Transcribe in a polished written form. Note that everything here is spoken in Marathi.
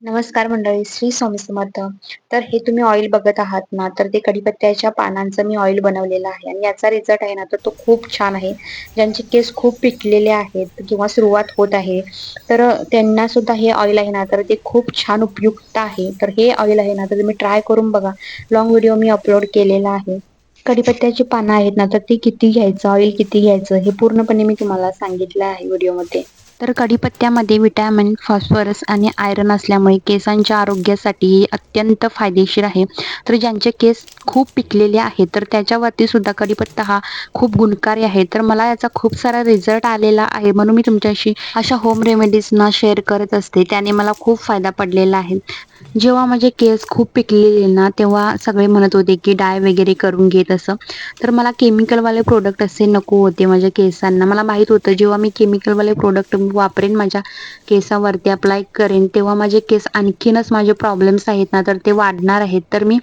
नमस्कार मंडळी, श्री स्वामी समर्थ. तर हे तुम्ही ऑइल बघत आहात ना, तर ते कढीपत्त्याच्या पानांचं मी ऑइल बनवलेलं आहे आणि याचा रिझल्ट आहे ना, तर तो खूप छान आहे. ज्यांचे केस खूप पिकलेले आहेत किंवा सुरुवात होत आहे, तर त्यांना सुद्धा हे ऑइल आहे ना, तर ते खूप छान उपयुक्त आहे. तर हे ऑइल आहे ना, तर तुम्ही ट्राय करून बघा. लाँग व्हिडिओ मी अपलोड केलेला आहे. कढीपत्त्याची पानं आहेत ना, तर ती किती घ्यायचं, ऑइल किती घ्यायचं, हे पूर्णपणे मी तुम्हाला सांगितलं आहे व्हिडिओमध्ये. तर कढीपत्त्यामध्ये व्हिटॅमिन, फॉस्फरस आणि आयर्न असल्यामुळे केसांच्या आरोग्यासाठी हे अत्यंत फायदेशीर आहे. तर ज्यांचे केस खूप पिकलेले आहेत, तर त्याच्यावरती सुद्धा कढीपत्ता हा खूप गुणकारी आहे. तर मला याचा खूप सारा रिझल्ट आलेला आहे, म्हणून मी तुमच्याशी अशा होम रेमेडीज ना शेअर करत असते. त्याने मला खूप फायदा पडलेला आहे. जेव्हा माझे केस खूप पिकलेले ना, तेव्हा सगळे म्हणत होते, की डाय वगैरे करून घे तसं. तर मला केमिकलवाले प्रोडक्ट असे नको होते माझ्या केसांना. मला माहीत होतं जेव्हा मी केमिकलवाले प्रोडक्ट वापरेन, माझ्या केसावरती अप्लाय करेन, तेव्हा माझे केस आणखीनच माझे प्रॉब्लेम्स आहेत ना, तर ते वाढणार आहेत. तर मी